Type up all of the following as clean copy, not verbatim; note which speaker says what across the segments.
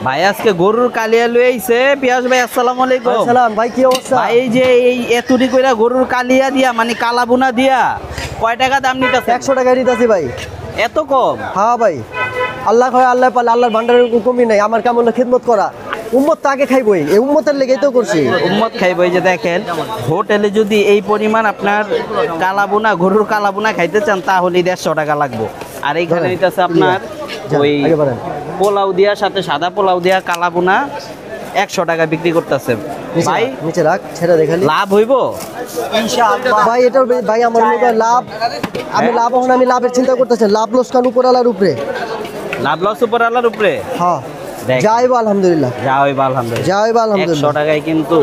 Speaker 1: ভাই আজকে গরুর কালিয়া লই আইছে পিয়াস ভাই। আসসালামু আলাইকুম।
Speaker 2: আসসালাম ভাই, কি অবস্থা?
Speaker 1: ভাই এই যে এই এতুরি কইরা গরুর কালিয়া দিয়া মানে কালাবুনা দিয়া কয় টাকা দাম নিতেছে?
Speaker 2: 100 টাকা দিতেছি ভাই।
Speaker 1: এত কম?
Speaker 2: হ্যাঁ ভাই, আল্লাহ হয় আল্লাহ পালে, আল্লাহর ভান্ডারের কমই নাই। আমার কেমন খিদমত করা, উম্মত তো আগে খাইবই, এই উম্মতের লেগেই তো করছি।
Speaker 1: উম্মত খাইব। এই যে দেখেন, হোটেলে যদি এই পরিমাণ আপনার কালাবুনা গরুর কালাবুনা খাইতে চান তাহলে 150 টাকা লাগবে। আর এইখানে নিতেছে আপনার ওই পোলাও দিয়া, সাথে সাদা পোলাও দিয়া কালাবুনা 100 টাকা বিক্রি করতেছে। ভাই
Speaker 2: নিচে রাখ, ছেড়ে দেখালি
Speaker 1: লাভ হইব
Speaker 2: ইনশাআল্লাহ ভাই। এটা ভাই আমার মনে লাভ, আমি লাভ হন, আমি লাভের চিন্তা করতেছি। লাভ লোকসান উপর আল্লাহর উপরে,
Speaker 1: লাভ লস উপর আল্লাহর উপরে।
Speaker 2: হ্যাঁ যাইব আলহামদুলিল্লাহ,
Speaker 1: যাইব আলহামদুলিল্লাহ,
Speaker 2: যাইব আলহামদুলিল্লাহ।
Speaker 1: 100 টাকায় কিন্তু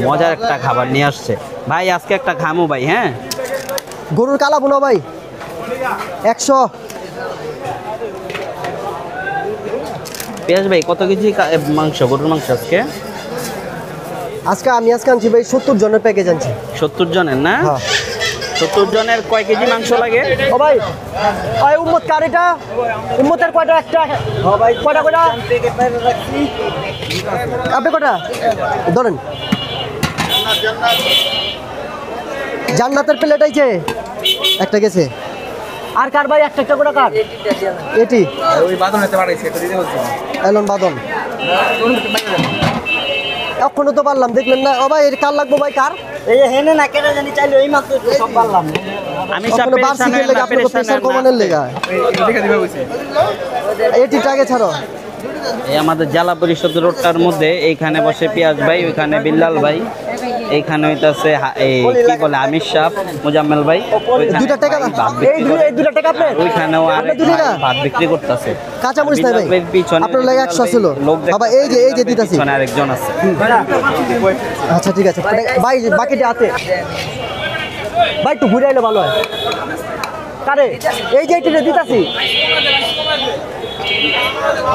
Speaker 1: মজার একটা খাবার নিয়ে আসছে ভাই। আজকে একটা খামু ভাই। হ্যাঁ,
Speaker 2: গরুর কালা বোনা ভাই 100।
Speaker 1: পেঁয়াজ ভাই কত কেজি মাংস, গরুর মাংস আজকে?
Speaker 2: আমি আনছি ভাই 70 জনের প্যাকেজ আনছি।
Speaker 1: 70 জনের না? 70 জনের কয় কেজি মাংস লাগে?
Speaker 2: ও ভাই, ওই উম্মত কার এটা? উম্মতের কয়টা? একটা। হ্যাঁ ভাই, কয়টা কয়টা? আপনি কয়টা ধরেন? জান্নাতের প্লেট আইছে একটা, গেছে। আর কার ভাই? একটা করে কার? এটি
Speaker 3: ওই বাদনতে বাড়াইছে, এটা দিতে বলছি।
Speaker 2: এলন বাদন এখনো তো পারলাম, দেখলেন না? ও ভাই, এর কার লাগবো ভাই? কার এই হেনে না কেটে জানি চাইলে এই মাত্র সব পারলাম।
Speaker 1: আমি
Speaker 2: সব বার্ষিকের লেগে, আপনাকে প্রেসার কমানোর লেগে
Speaker 3: দেখে দিবে বলছি।
Speaker 2: এটি টাকে ছাড়ো।
Speaker 1: এই আমাদের জেলা পরিষদ রোডটার মধ্যে এইখানে বসে পেঁয়াজ ভাই, ওইখানে বিল্লাল ভাই, এইখানে হইতাছে এই কি বলে আমির সাহেব, মুজাম্মেল ভাই।
Speaker 2: দুইটা টাকা, এই দুইটা টাকা আপনার
Speaker 1: ওইখানেও আর ভাত বিক্রি করতেছে।
Speaker 2: কাঁচা মরিচ নাই ভাই আপনার লাগে 100 ছিল বাবা। এই যে দিতাছি,
Speaker 1: আরেকজন আছে।
Speaker 2: আচ্ছা ঠিক আছে ভাই, বাকিটা আছে ভাই, একটু ঘুরে এলে ভালো হয়। কারে এই যে এটিরে দিতাছি,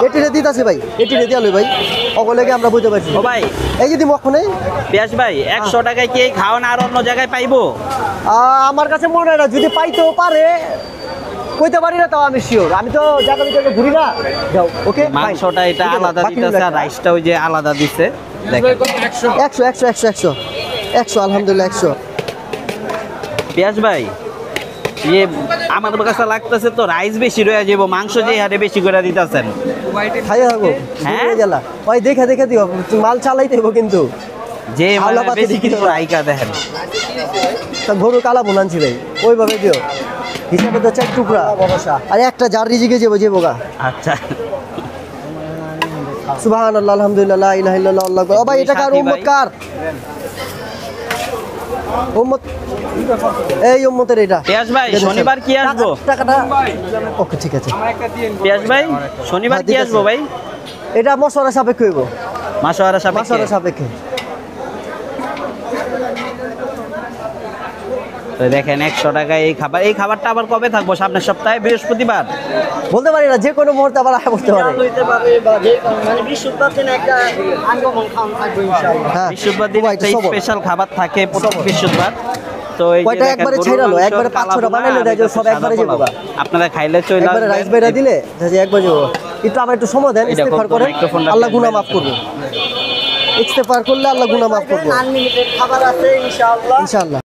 Speaker 2: এটিরে দিতাছি ভাই, এটিরে দিয়ালো ভাই, ওগুলোকে আমরা বুঝতে পারছি।
Speaker 1: ও ভাই,
Speaker 2: এই যদি মক্ষণে
Speaker 1: পেঁয়াজ ভাই 100 টাকায় কি এই খাওয়ান আর অন্য জায়গায় পাইবো?
Speaker 2: আমার কাছে মনে হয় না, যদি পাইতেও পারে, কইতে পারি না, তাও আমি শিওর। আমি তো জায়গা জায়গা ঘুরি না। যাও ওকে,
Speaker 1: মাংসটা এটা আলাদা দিতেছে আর রাইসটা ওই যে আলাদা দিছে। দেখেন
Speaker 2: 100 আলহামদুলিল্লাহ 100।
Speaker 1: পেঁয়াজ ভাই, ইয়ে আমার কাছে লাগতেছে তো রাইস বেশি রয়ে যাবো, মাংস যে হারে বেশি করে দিতেছেন।
Speaker 2: খাইয়া থাকবো
Speaker 1: হ্যাঁ
Speaker 2: গেলা ভাই, দেখে দিও, মাল চালাইতে হবো কিন্তু
Speaker 1: যে বেশি কিন্তু রাইকা দেখেন।
Speaker 2: গরু কালা বোনানছি ভাই, ওইভাবে দিও, হিসাবে তো 4 টুকরা আর একটা জার রিজিকে যাবো গা।
Speaker 1: আচ্ছা,
Speaker 2: সুবহানাল্লাহ, আলহামদুলিল্লাহ, লা ইলাহা ইল্লাল্লাহ, আল্লাহু আকবার। ও ভাই, এটা কার? উম্মত কার? উম্মত, এই উম্মতের এটা।
Speaker 1: পেঁয়াজ ভাই শনিবার কি আসবো?
Speaker 2: টাকাটা ওকে, ঠিক আছে।
Speaker 1: পেঁয়াজ ভাই শনিবার কি আসবো ভাই?
Speaker 2: এটা মশলা সাপেক্ষে হইব,
Speaker 1: মাসওয়ারা
Speaker 2: মশলা সাপেক্ষে।
Speaker 1: তো দেখেন 100 টাকায় এই খাবার। এই খাবারটা আবার কবে থাকবো? সামনের সপ্তাহে বৃহস্পতিবার?
Speaker 2: বলতে পারি না, যে কোনো মুহূর্তে আবার আয়া করতে পারে। হ্যাঁ,
Speaker 1: বৃহস্পতিবার দিন একটা স্পেশাল খাবার থাকে প্রতি বৃহস্পতিবার। তো এই যে
Speaker 2: একবারে ছাইরালো, একবারে 5-6টা বানাইলে দেয়, সব একবারে যাবো।
Speaker 1: আপনারা খাইলে চলে
Speaker 2: একবারে রাইস বাইরা দিলে একবারে যাবো। একটু আমার একটু সময় দেন, ইস্তেগফার করেন, আল্লাহ গুনাহ মাফ করবে। ইস্তেগফার করলে আল্লাহ গুনাহ মাফ করবে। আনলিমিটেড খাবার আছে ইনশাআল্লাহ।